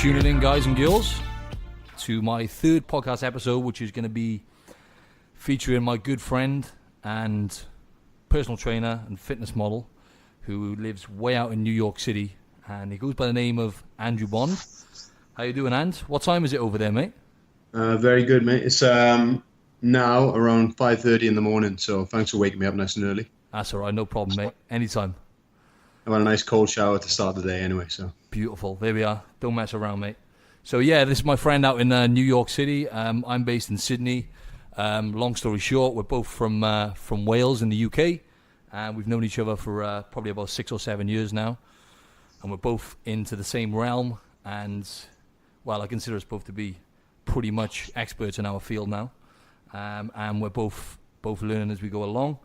tuning in, guys and girls, to my third podcast episode, which is going to be featuring my good friend and personal trainer and fitness model who lives way out in New York City, and he goes by the name of Andrew Bond. How you doing, And? What time is it over there, mate? Very good, mate. It's now around 5:30 in the morning, so thanks for waking me up nice and early. That's all right, no problem, mate. Anytime. I had a nice cold shower to start the day anyway, so. Beautiful. There we are. Don't mess around, mate. So, yeah, this is my friend out in New York City. I'm based in Sydney. Long story short, we're both from Wales in the UK. We've known each other for probably about 6 or 7 years now. And we're both into the same realm. And, well, I consider us both to be pretty much experts in our field now. And we're both learning as we go along.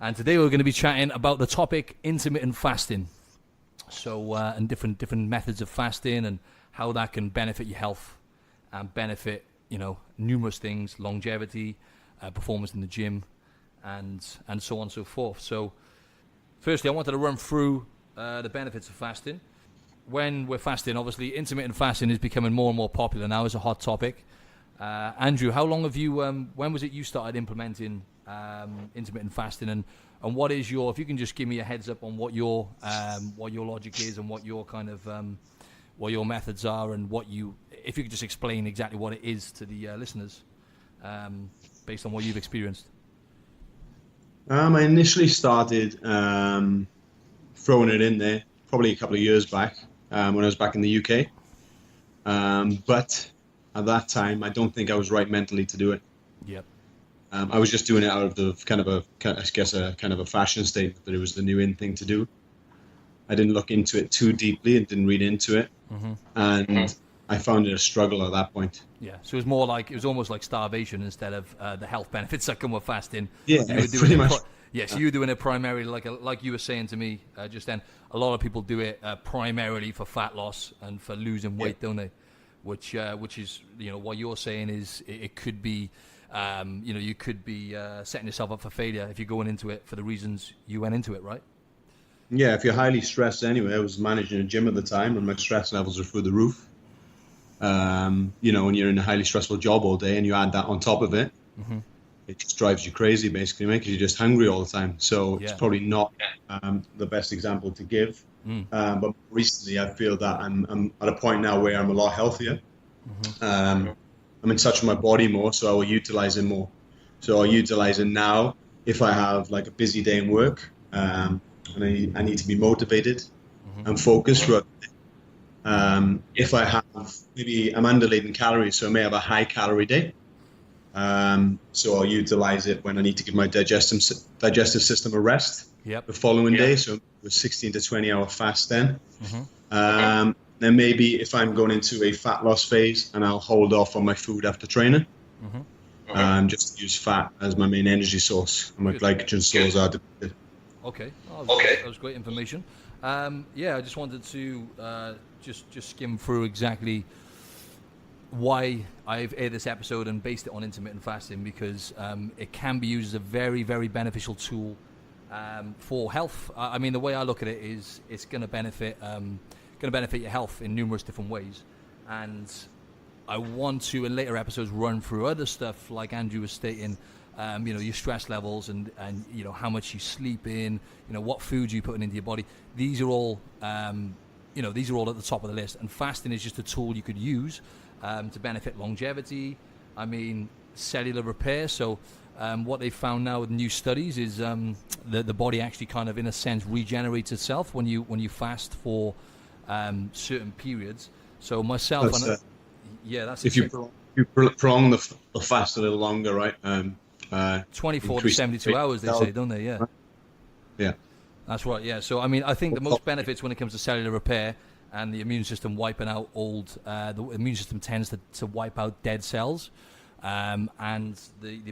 And today we're going to be chatting about the topic intermittent fasting. So, and different methods of fasting and how that can benefit your health and benefit, numerous things, longevity, performance in the gym, and so on and so forth. So, firstly, I wanted to run through the benefits of fasting. When we're fasting, obviously, intermittent fasting is becoming more and more popular now as a hot topic. Andrew, how long have you, when was it you started implementing intermittent fasting, and what is your, if you can just give me a heads up on what your logic is and what your kind of, what your methods are, and if you could just explain exactly what it is to the listeners, based on what you've experienced. I initially started throwing it in there probably a couple of years back when I was back in the UK, but at that time I don't think I was right mentally to do it. Yep. I was just doing it out of the kind of a fashion statement that it was the new in thing to do. I didn't look into it too deeply and didn't read into it, and I found it a struggle at that point. Yeah, so it was almost like starvation instead of the health benefits that come with fasting. Yeah, pretty much. So you were doing it primarily, like you were saying to me just then. A lot of people do it primarily for fat loss and for losing weight, don't they? Which is, what you're saying is it could be. You could be setting yourself up for failure if you're going into it for the reasons you went into it, right? Yeah, if you're highly stressed anyway. I was managing a gym at the time and my stress levels were through the roof. When you're in a highly stressful job all day and you add that on top of it, it just drives you crazy basically, mate, because you're just hungry all the time. So It's probably not the best example to give. But recently I feel that I'm at a point now where I'm a lot healthier. I'm in touch with my body more, so I will utilize it more. So I'll utilize it now if I have like a busy day in work, and I need to be motivated and focused throughout the day. If I have, maybe I'm underladen calories, so I may have a high calorie day. So I'll utilize it when I need to give my digestive system a rest the following day. So a 16 to 20 hour fast then. Then maybe if I'm going into a fat loss phase, and I'll hold off on my food after training, just use fat as my main energy source, and my glycogen stores are depleted. Okay. That was great information. I just wanted to just skim through exactly why I've aired this episode and based it on intermittent fasting, because it can be used as a very, very beneficial tool for health. I mean, the way I look at it is it's going to benefit your health in numerous different ways, and I want to in later episodes run through other stuff like Andrew was stating, your stress levels and how much you sleep in, what foods you putting into your body. These are all at the top of the list, and fasting is just a tool you could use to benefit longevity. I mean, cellular repair. So what they found now with new studies is that the body actually kind of in a sense regenerates itself when you fast for certain periods. So myself, that's if you prolong the fast a little longer, right? 24 to 72 hours, they say, don't they? Yeah. Yeah. That's right. Yeah. So I mean, I think the most benefits when it comes to cellular repair and the immune system wiping out the immune system tends to wipe out dead cells, and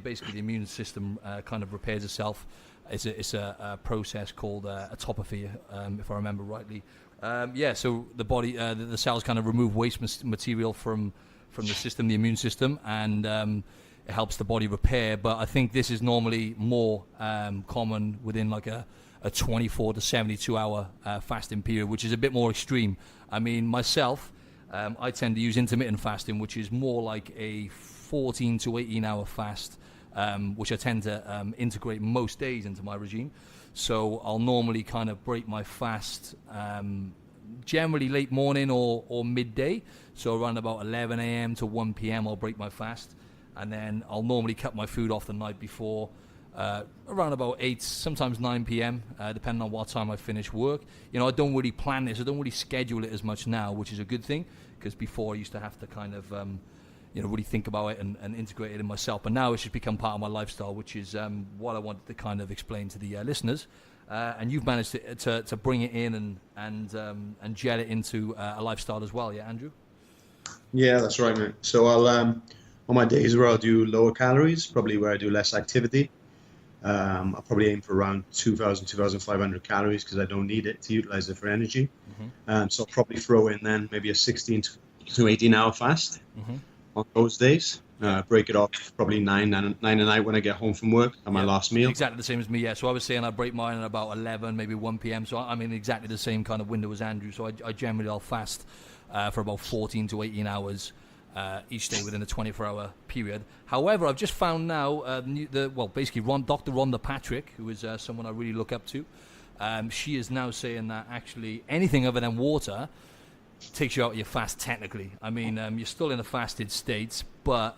basically the immune system kind of repairs itself. It's a process called autophagy, if I remember rightly. So the body, the cells kind of remove waste material from the system, the immune system, and it helps the body repair. But I think this is normally more common within like a 24 to 72 hour fasting period, which is a bit more extreme. I mean, myself, I tend to use intermittent fasting, which is more like a 14 to 18 hour fast, which I tend to integrate most days into my regime. So I'll normally kind of break my fast generally late morning or midday. So around about 11 a.m. to 1 p.m. I'll break my fast. And then I'll normally cut my food off the night before, around about 8, sometimes 9 p.m., depending on what time I finish work. You know, I don't really plan this. I don't really schedule it as much now, which is a good thing, because before I used to have to kind of, really think about it and integrate it in myself. But now it's just become part of my lifestyle, which is what I wanted to kind of explain to the listeners. And you've managed to bring it in and jet it into a lifestyle as well, yeah, Andrew? Yeah, that's right, mate. So I'll on my days where I'll do lower calories, probably where I do less activity, I'll probably aim for around 2,000, 2,500 calories because I don't need it to utilize it for energy. So I'll probably throw in then maybe a 16 to 18 hour fast on those days. Break it off probably 9 at night when I get home from work at my last meal. Exactly the same as me, yeah. So I was saying I break mine at about 11, maybe 1 p.m. So I'm in exactly the same kind of window as Andrew. So I generally I'll fast for about 14 to 18 hours each day within a 24-hour period. However, I've just found now, basically Dr. Rhonda Patrick, who is someone I really look up to, she is now saying that actually anything other than water takes you out of your fast technically. I mean, you're still in a fasted state, but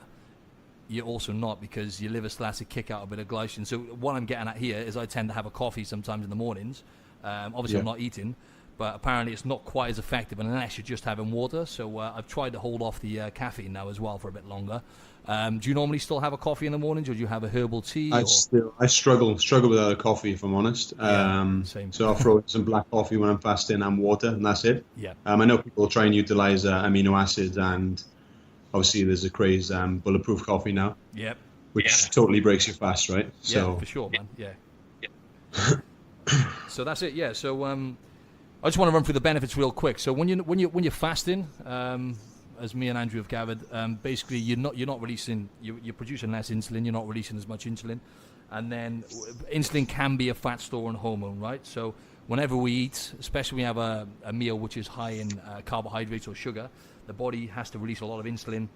you're also not, because your liver still has to kick out a bit of glycogen. So what I'm getting at here is I tend to have a coffee sometimes in the mornings. Obviously, I'm not eating, but apparently it's not quite as effective unless you're just having water. So I've tried to hold off the caffeine now as well for a bit longer. Do you normally still have a coffee in the mornings, or do you have a herbal tea? I struggle without a coffee, if I'm honest. Same. So I'll throw in some black coffee when I'm fasting and water, and that's it. Yeah. I know people try and utilize amino acids, and obviously there's a craze bulletproof coffee now. Yep. Which totally breaks your fast, right? So, yeah, for sure, man. Yeah. So that's it. Yeah. So I just want to run through the benefits real quick. So when you're fasting, as me and Andrew have gathered, basically you're not releasing, you're producing less insulin. You're not releasing as much insulin, and then insulin can be a fat storing hormone, right? So whenever we eat, especially when we have a meal which is high in carbohydrates or sugar, the body has to release a lot of insulin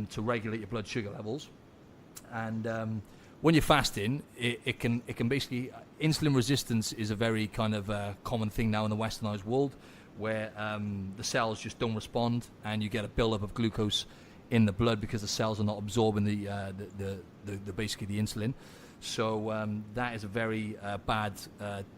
to regulate your blood sugar levels. And when you're fasting, it can basically, insulin resistance is a very kind of common thing now in the westernized world, where the cells just don't respond, and you get a buildup of glucose in the blood because the cells are not absorbing the basically the insulin. So that is a very bad,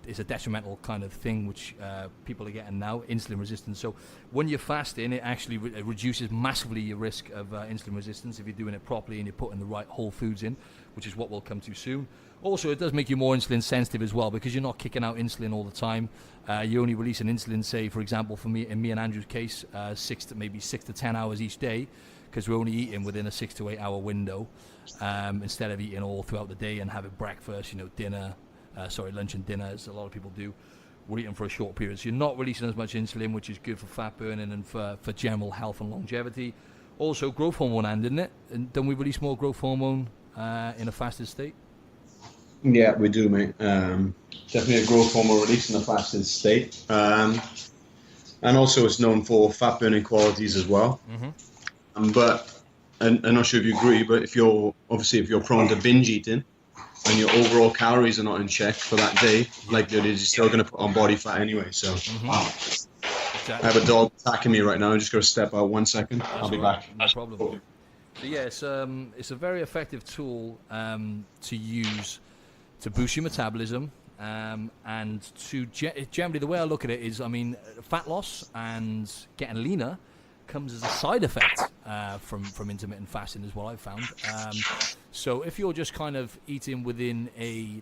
it's a detrimental kind of thing which people are getting now, insulin resistance. So when you're fasting, it actually reduces massively your risk of insulin resistance if you're doing it properly and you're putting the right whole foods in, which is what we'll come to soon. Also, it does make you more insulin sensitive as well, because you're not kicking out insulin all the time. You only release an insulin, say, for example, for me, in me and Andrew's case, 6 to 10 hours each day, because we're only eating within a 6 to 8 hour window, instead of eating all throughout the day and having breakfast, lunch and dinner, as a lot of people do. We're eating for a short period. So you're not releasing as much insulin, which is good for fat burning and for general health and longevity. Also, growth hormone, isn't it? And don't we release more growth hormone in a fasted state? Yeah, we do, mate. Definitely a growth hormone release in a fasted state. And also it's known for fat burning qualities as well. But I'm not sure if you agree, but if you're prone to binge eating and your overall calories are not in check for that day, like that is, you're still going to put on body fat anyway. So exactly. I have a dog attacking me right now. I'm just going to step out 1 second. I'll be back. No problem. So yeah, it's a very effective tool to use to boost your metabolism, and to generally, the way I look at it is, I mean, fat loss and getting leaner comes as a side effect from intermittent fasting, is what I've found. So if you're just kind of eating within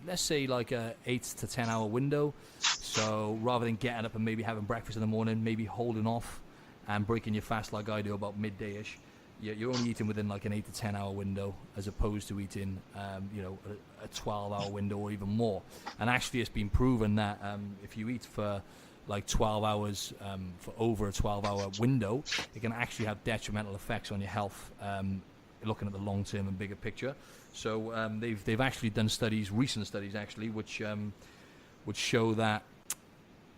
let's say like a 8 to 10 hour window, so rather than getting up and maybe having breakfast in the morning, maybe holding off and breaking your fast like I do about midday-ish, you're only eating within like an 8 to 10 hour window, as opposed to eating a 12-hour window or even more. And actually it's been proven that if you eat for like 12 hours for over a 12-hour window, it can actually have detrimental effects on your health, looking at the long-term and bigger picture. So they've actually done studies, recent studies actually, which show that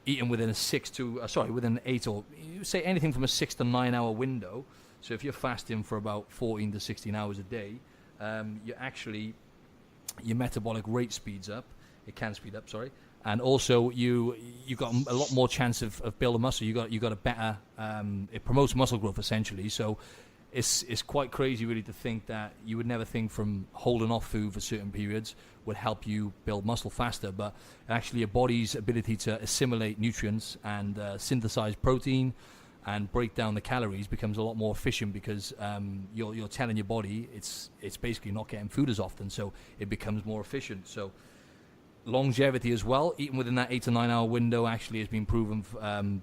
eating within within an 8 or say anything from a 6 to 9 hour window. So if you're fasting for about 14 to 16 hours a day, your metabolic rate speeds up. It can speed up, sorry. And also you got a lot more chance of building muscle. You got a better. It promotes muscle growth essentially. So it's quite crazy really to think that you would never think from holding off food for certain periods would help you build muscle faster, but actually your body's ability to assimilate nutrients and synthesize protein and break down the calories becomes a lot more efficient because you're telling your body it's basically not getting food as often, so it becomes more efficient. So longevity as well, eating within that 8 to 9 hour window actually has been proven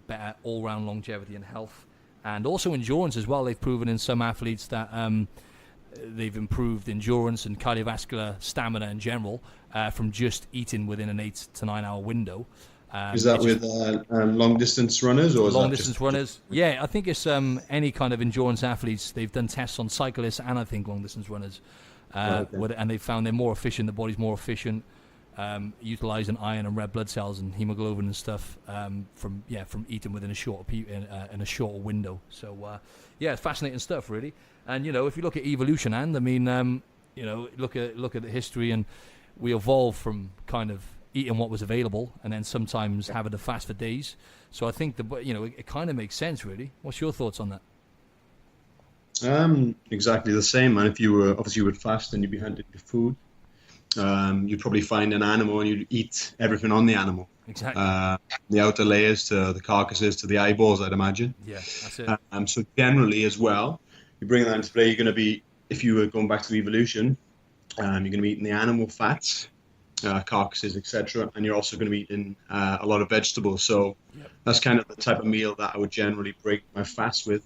better all-round longevity and health. And also endurance as well. They've proven in some athletes that they've improved endurance and cardiovascular stamina in general from just eating within an 8 to 9 hour window. Is that with long distance runners or long distance runners? Yeah, I think it's any kind of endurance athletes. They've done tests on cyclists and I think long distance runners, and they found they're more efficient. The body's more efficient, utilizing iron and red blood cells and hemoglobin and stuff from eating within a shorter window. So it's fascinating stuff really. And if you look at evolution, and I mean look at the history, and we evolved from kind of eating what was available and then sometimes having to fast for days. So I think it kind of makes sense really. What's your thoughts on that? Exactly the same, man. If you would fast and you'd be hunting for food, you'd probably find an animal and you'd eat everything on the animal. Exactly. The outer layers to the carcasses to the eyeballs, I'd imagine. Yeah, that's it. So generally as well, you bring that into play, you're going to be, if you were going back to evolution, you're going to be eating the animal fats, carcasses, etc. And you're also going to be eating a lot of vegetables. So that's kind of the type of meal that I would generally break my fast with,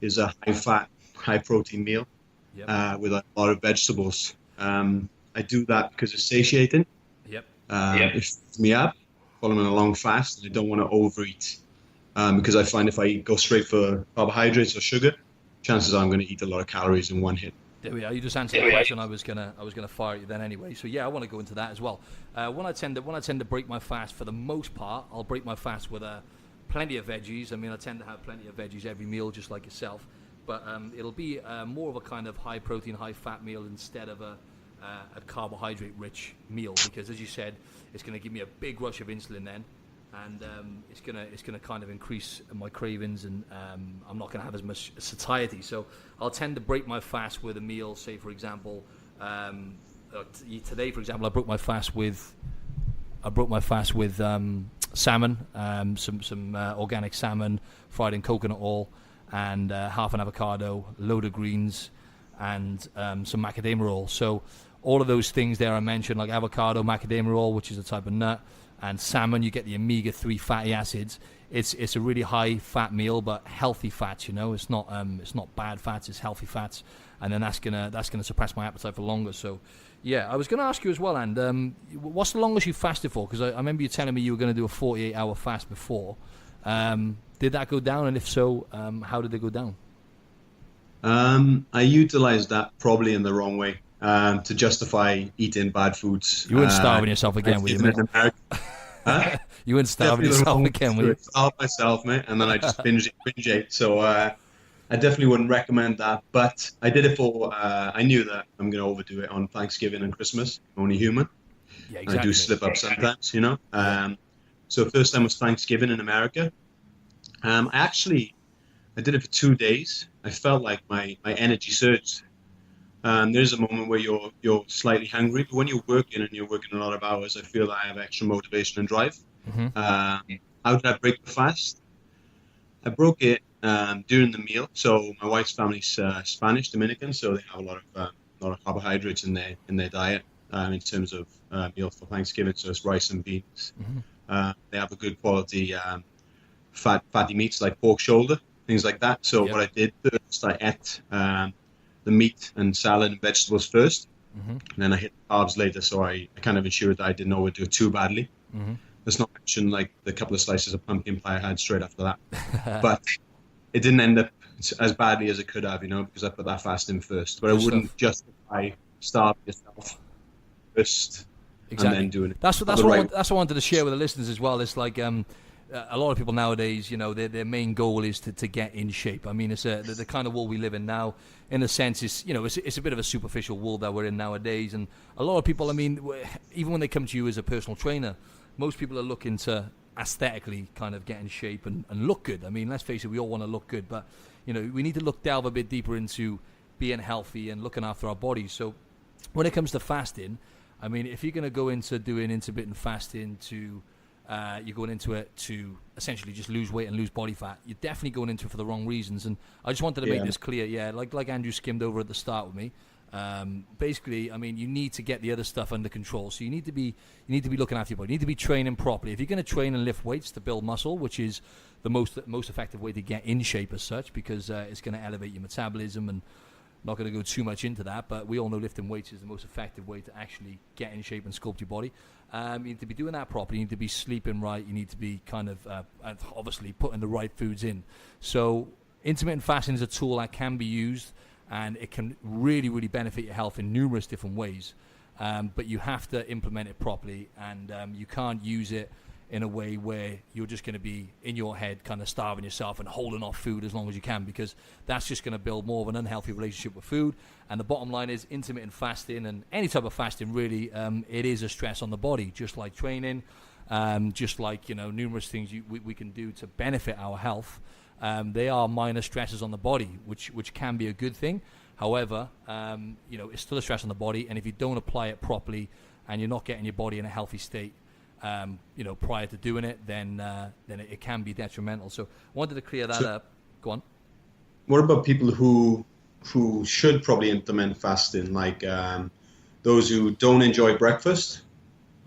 is a high-fat, high-protein meal with a lot of vegetables. I do that because it's satiating. It fills me up following a long fast, and I don't want to overeat because I find if I go straight for carbohydrates or sugar, chances are I'm going to eat a lot of calories in one hit. There we are. You just answered the question I was gonna fire at you then anyway. So yeah, I want to go into that as well. When I tend to break my fast, for the most part, I'll break my fast with plenty of veggies. I mean, I tend to have plenty of veggies every meal, just like yourself. But it'll be more of a kind of high protein, high fat meal instead of a carbohydrate-rich meal, because as you said, it's going to give me a big rush of insulin then, and it's going to kind of increase my cravings, and I'm not going to have as much satiety. So I'll tend to break my fast with a meal. Say for example, today for example, I broke my fast with salmon, some organic salmon fried in coconut oil, and half an avocado, load of greens, and some macadamia oil. So all of those things there I mentioned, like avocado, macadamia oil, which is a type of nut, and salmon, you get the omega-3 fatty acids. It's a really high fat meal, but healthy fats. It's not bad fats. It's healthy fats, and then that's gonna suppress my appetite for longer. So, yeah, I was gonna ask you as well, and what's the longest you fasted for? Because I remember you telling me you were gonna do a 48-hour fast before. Did that go down, and if so, how did it go down? I utilized that probably in the wrong way. To justify eating bad foods. You weren't starving yourself again, were you, mate? Huh? You weren't starving yourself again, were you? I starved myself, mate, and then I just binge ate. So I definitely wouldn't recommend that. But I did it for, I knew that I'm going to overdo it on Thanksgiving and Christmas. I'm only human. Yeah, exactly. I do slip up sometimes, So first time was Thanksgiving in America. I did it for 2 days. I felt like my energy surged. There's a moment where you're slightly hungry, but when you're working a lot of hours, I feel that I have extra motivation and drive. How did I break the fast? I broke it during the meal. So my wife's family's Spanish, Dominican, so they have a lot of carbohydrates in their diet in terms of meal for Thanksgiving. So it's rice and beans. They have a good quality fatty meats like pork shoulder, things like that. So what I did first, I ate the meat and salad and vegetables first, and then I hit the carbs later. So I kind of ensured that I didn't overdo it too badly. Let's not mention like the couple of slices of pumpkin pie I had straight after that. But it didn't end up as badly as it could have, because I put that fast in first. But I wouldn't justify starving yourself first and then doing it. That's what I wanted to share with the listeners as well. It's like a lot of people nowadays, you know, their main goal is to get in shape. I mean, it's the kind of world we live in now. In a sense, it's a bit of a superficial world that we're in nowadays. And a lot of people, I mean, even when they come to you as a personal trainer, most people are looking to aesthetically kind of get in shape and look good. I mean, let's face it, we all want to look good, but you know, we need to delve a bit deeper into being healthy and looking after our bodies. So when it comes to fasting, I mean, if you're going to go into doing intermittent fasting you're going into it to essentially just lose weight and lose body fat, you're definitely going into it for the wrong reasons. And I just wanted to make this clear. Like Andrew skimmed over at the start with me. Basically, I mean, you need to get the other stuff under control. So you need to be looking after your body. You need to be training properly. If you're going to train and lift weights to build muscle, which is the most effective way to get in shape as such, because it's going to elevate your metabolism, and not going to go too much into that, but we all know lifting weights is the most effective way to actually get in shape and sculpt your body. You need to be doing that properly. You need to be sleeping right. You need to be kind of obviously putting the right foods in. So intermittent fasting is a tool that can be used, and it can really, really benefit your health in numerous different ways. But you have to implement it properly, and you can't use it in a way where you're just going to be in your head kind of starving yourself and holding off food as long as you can, because that's just going to build more of an unhealthy relationship with food. And the bottom line is intermittent fasting, and any type of fasting really, it is a stress on the body, just like training, just like, you know, numerous things we can do to benefit our health. They are minor stresses on the body, which can be a good thing. However, you know, it's still a stress on the body, and if you don't apply it properly and you're not getting your body in a healthy state, you know, prior to doing it, then it can be detrimental. So I wanted to clear that up. Go on. What about people who should probably implement fasting, like those who don't enjoy breakfast?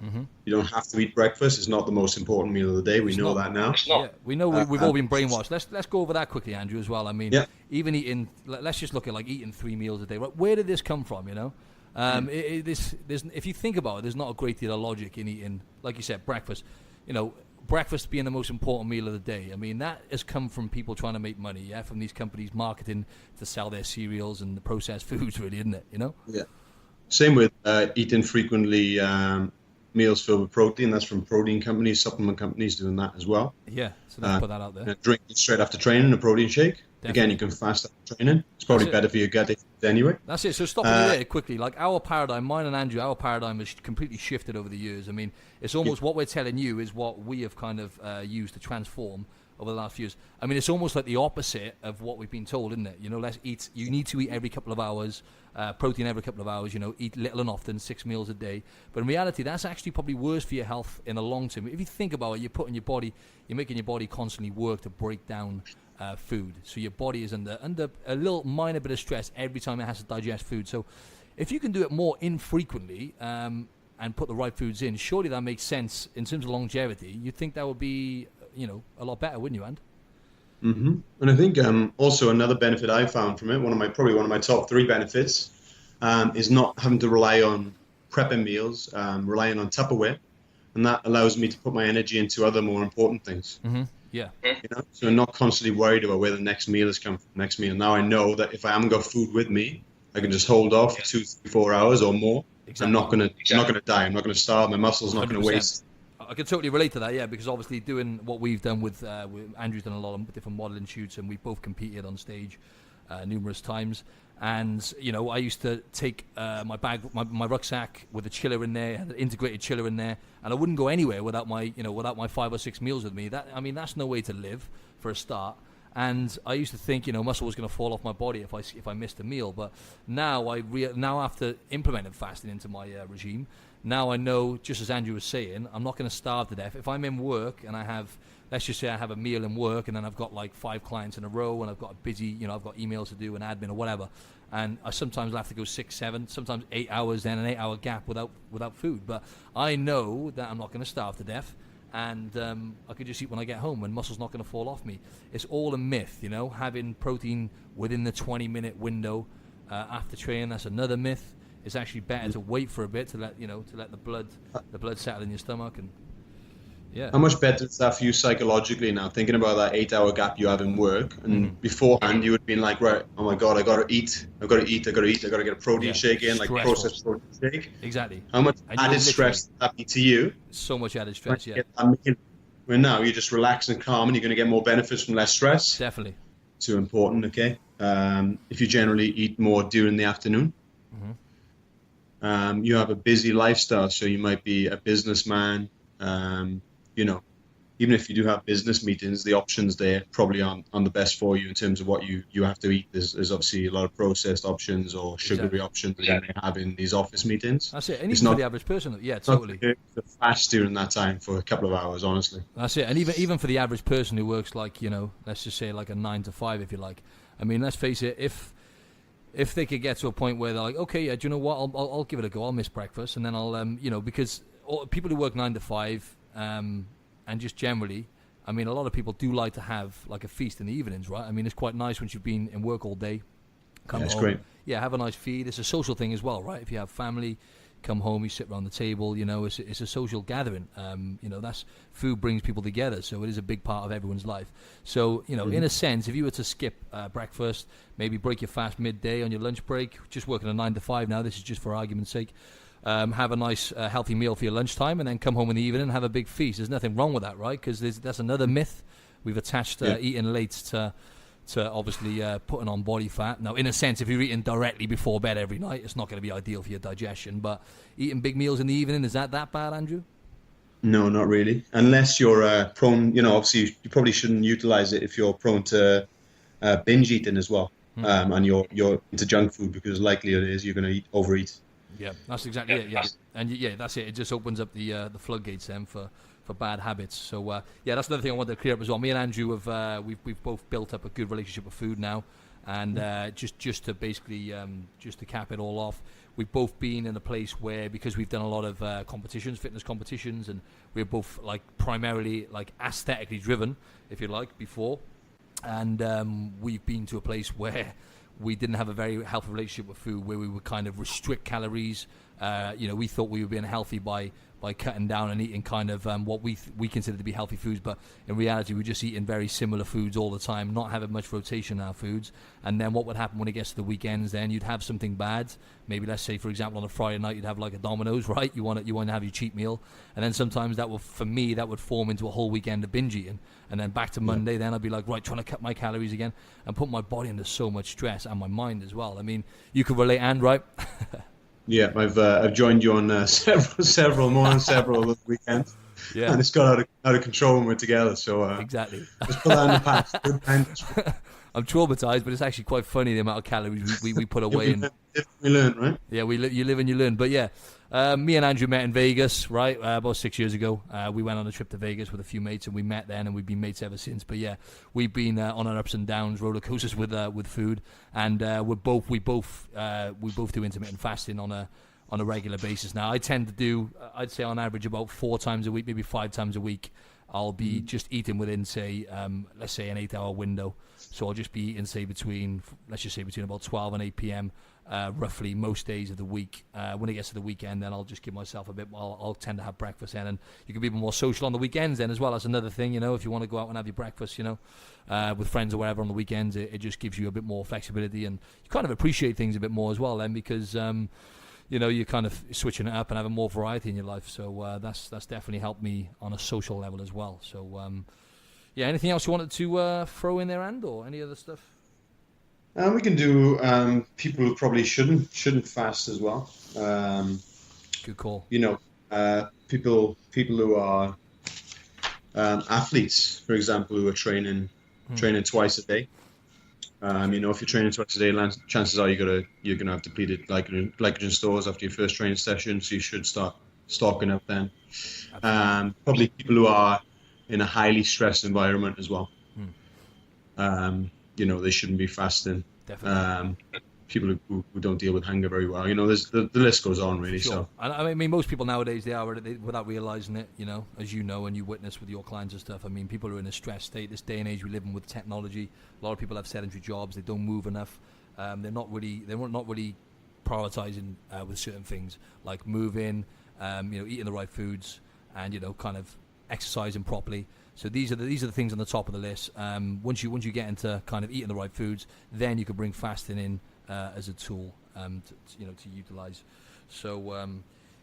Mm-hmm. You don't have to eat breakfast. It's not the most important meal of the day. We know that now. Yeah, we know we've all been brainwashed. Let's go over that quickly, Andrew, as well. I mean, even eating, let's just look at like eating 3 meals a day. Where did this come from, you know? If you think about it, there's not a great deal of logic in eating, like you said, breakfast. You know, breakfast being the most important meal of the day. I mean, that has come from people trying to make money, from these companies marketing to sell their cereals and the processed foods, really, isn't it? You know? Yeah. Same with eating frequently meals filled with protein. That's from protein companies, supplement companies doing that as well. Yeah, so let's put that out there. Drinking straight after training a protein shake. Definitely. Again, you can fast after training. It's probably better for your gut anyway. That's it. So stopping you there quickly, like our paradigm, mine and Andrew, our paradigm has completely shifted over the years. I mean, it's almost what we're telling you is what we have kind of used to transform over the last few years. I mean, it's almost like the opposite of what we've been told, isn't it? You know, you need to eat every couple of hours, protein every couple of hours, you know, eat little and often, 6 meals a day. But in reality, that's actually probably worse for your health in the long term. If you think about it, you're making your body constantly work to break down food. So your body is under a little minor bit of stress every time it has to digest food. So if you can do it more infrequently and put the right foods in, surely that makes sense in terms of longevity. You'd think that would be, you know, a lot better, wouldn't you, And? Mm-hmm. And I think also another benefit I found from it, probably one of my top 3 benefits, is not having to rely on prepping meals, relying on Tupperware, and that allows me to put my energy into other more important things. Mm-hmm. Yeah. You know? So I'm not constantly worried about where the next meal is coming from. Next meal. Now I know that if I haven't got food with me, I can just hold off for 2, 3, 4 hours or more. Exactly. I'm not gonna die. I'm not gonna starve. My muscles not 100%. Gonna waste. I can totally relate to that, yeah, because obviously doing what we've done with Andrew's done a lot of different modeling shoots, and we both competed on stage numerous times. And you know, I used to take my bag, my rucksack with a chiller in there, an integrated chiller in there, and I wouldn't go anywhere without my 5 or 6 meals with me. That's no way to live for a start. And I used to think, you know, muscle was going to fall off my body if I missed a meal. But now now after implementing fasting into my regime, now I know, just as Andrew was saying, I'm not going to starve to death. If I'm in work and let's just say I have a meal in work, and then I've got like 5 clients in a row, and I've got I've got emails to do and admin or whatever, and I sometimes have to go 6, 7, sometimes 8 hours, then an 8-hour gap without food. But I know that I'm not going to starve to death, and I could just eat when I get home, and muscle's not going to fall off me. It's all a myth, you know. Having protein within the 20-minute window after training, that's another myth. It's actually better to wait for a bit to let the blood settle in your stomach. And yeah. How much better is that for you psychologically now, thinking about that 8-hour gap you have in work? And beforehand, you would have been like, right, oh my God, I got to eat, I got to get a protein shake in, like processed protein shake. Exactly. How much added stress would that be to you? So much added stress, yeah. Where now you're just relaxed and calm, and you're going to get more benefits from less stress. Definitely. Too important, okay? If you generally eat more during the afternoon, you have a busy lifestyle, so you might be a businessman. You know, even if you do have business meetings, the options there probably aren't the best for you in terms of what you have to eat. There's obviously a lot of processed options or sugary options that they have in these office meetings. That's it. And It's even for not the average person, yeah, totally. to fast during that time for a couple of hours, honestly. That's it. And even for the average person who works like, let's just say like a 9 to 5, if you like. I mean, let's face it, if they could get to a point where they're like, okay, yeah, do you know what? I'll give it a go. I'll miss breakfast, and then I'll, because people who work 9 to 5, and just generally, I mean, a lot of people do like to have like a feast in the evenings, right? I mean, it's quite nice once you've been in work all day. Come home, great. Yeah, have a nice feed. It's a social thing as well, right? If you have family, come home, you sit around the table. It's a social gathering. That's food brings people together, so it is a big part of everyone's life. So, in a sense, if you were to skip breakfast, maybe break your fast midday on your lunch break, just working a 9 to 5 now. This is just for argument's sake. Have a nice healthy meal for your lunchtime, and then come home in the evening and have a big feast. There's nothing wrong with that, right? Because that's another myth. We've attached eating late to obviously putting on body fat. Now, in a sense, if you're eating directly before bed every night, it's not going to be ideal for your digestion. But eating big meals in the evening, is that bad, Andrew? No, not really. Unless you're prone, obviously you probably shouldn't utilize it if you're prone to binge eating as well. And you're into junk food, because likely it is you're going to overeat. Yeah, that's exactly it. Yeah, and that's it. It just opens up the floodgates then for bad habits. So that's another thing I wanted to clear up as well. Me and Andrew have we've both built up a good relationship with food now, and just to basically just to cap it all off, we've both been in a place where, because we've done a lot of competitions, fitness competitions, and we're both like primarily like aesthetically driven, if you like, before, and we've been to a place where we didn't have a very healthy relationship with food, where we would kind of restrict calories. We thought we were being healthy by cutting down and eating kind of what we consider to be healthy foods, but in reality we're just eating very similar foods all the time, not having much rotation in our foods. And then what would happen when it gets to the weekends, then you'd have something bad. Maybe let's say, for example, on a Friday night you'd have like a Domino's, right? You want to have your cheat meal, and then sometimes that would form into a whole weekend of binge eating. And then back to Monday, then I'd be like, right, trying to cut my calories again and put my body under so much stress, and my mind as well. I mean, you could relate, and right? Yeah, I've joined you on several mornings, several weekends. Yeah, and it's got out of control when we're together. So exactly. Just put that in the past. Good times. I'm traumatized, but it's actually quite funny the amount of calories we put away. We learn, right? Yeah, you live and you learn. But yeah, me and Andrew met in Vegas, right, about 6 years ago. We went on a trip to Vegas with a few mates, and we met then, and we've been mates ever since. But yeah, we've been on our ups and downs, roller coasters with food, and we both do intermittent fasting on a regular basis now. I tend to do, I'd say on average about 4 times a week, maybe 5 times a week. I'll be just eating within, say, let's say an 8-hour window. So I'll just be eating, say, between about 12 and 8 p.m. Roughly most days of the week. When it gets to the weekend, then I'll just give myself a bit. I'll tend to have breakfast then, and you can be more social on the weekends then as well. That's another thing, if you want to go out and have your breakfast, with friends or whatever on the weekends, it just gives you a bit more flexibility, and you kind of appreciate things a bit more as well then, because you're kind of switching it up and having more variety in your life. So that's definitely helped me on a social level as well. So anything else you wanted to throw in there, or any other stuff? We can do people who probably shouldn't fast as well. Good call. People who are athletes, for example, who are training twice a day. If you're training twice a day, chances are you're gonna have depleted glycogen stores after your first training session, so you should start stocking up then. Probably people who are in a highly stressed environment as well. They shouldn't be fasting. Definitely. People who don't deal with hunger very well. The list goes on, really. Sure. So, and I mean, most people nowadays, they are without realizing it. As you know, and you witness with your clients and stuff. I mean, people are in a stress state. This day and age we live in with technology, a lot of people have sedentary jobs. They don't move enough. They're not really prioritizing with certain things like moving, eating the right foods, and kind of exercising properly. So these are the things on the top of the list. Once you get into kind of eating the right foods, then you can bring fasting in as a tool to utilize. So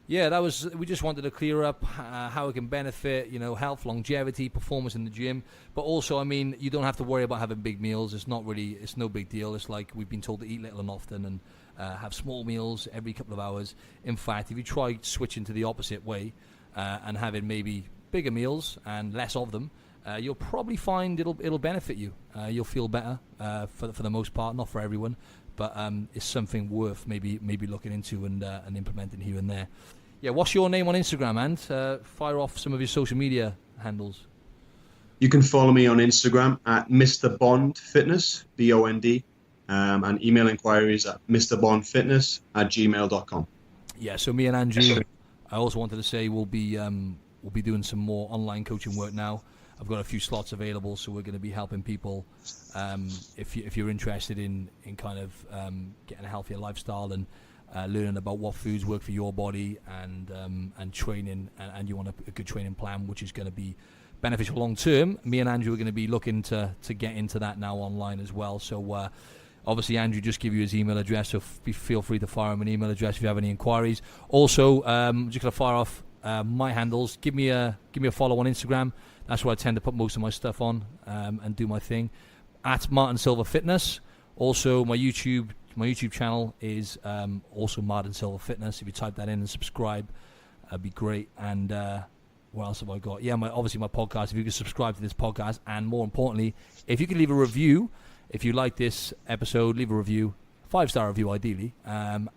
Yeah, we just wanted to clear up how it can benefit, health, longevity, performance in the gym. But also, I mean, you don't have to worry about having big meals. It's no big deal. It's like we've been told to eat little and often and have small meals every couple of hours. In fact, if you try switching to the opposite way and having maybe bigger meals and less of them, you'll probably find it'll benefit you. You'll feel better for the most part, not for everyone. But it's something worth maybe looking into and implementing here and there. Yeah, what's your name on Instagram, and fire off some of your social media handles. You can follow me on Instagram at Mr. Bond Fitness, BOND, and email inquiries at mrbondfitness@gmail.com. Yeah, so me and Andrew, I also wanted to say we'll be doing some more online coaching work now. I've got a few slots available, so we're going to be helping people. If you're interested in kind of getting a healthier lifestyle and learning about what foods work for your body and training, and you want a good training plan, which is going to be beneficial long term, me and Andrew are going to be looking to get into that now online as well. So obviously, Andrew just give you his email address, so feel free to fire him an email address if you have any inquiries. Also, just going to fire off my handles. Give me a follow on Instagram. That's where I tend to put most of my stuff on and do my thing. At Martin Silva Fitness. Also, my YouTube channel is also Martin Silva Fitness. If you type that in and subscribe, that'd be great. And what else have I got? Yeah, obviously my podcast. If you could subscribe to this podcast, and more importantly, if you could leave a review, if you like this episode, leave a review, 5-star review ideally, and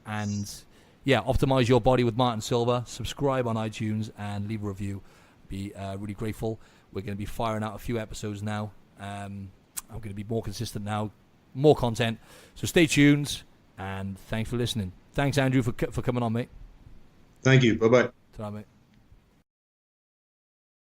yeah, optimize your body with Martin Silva. Subscribe on iTunes and leave a review. Be really grateful. We're going to be firing out a few episodes now. I'm going to be more consistent now, more content. So stay tuned, and thanks for listening. Thanks, Andrew, for coming on, mate. Thank you. Bye-bye. Ta-ra, mate.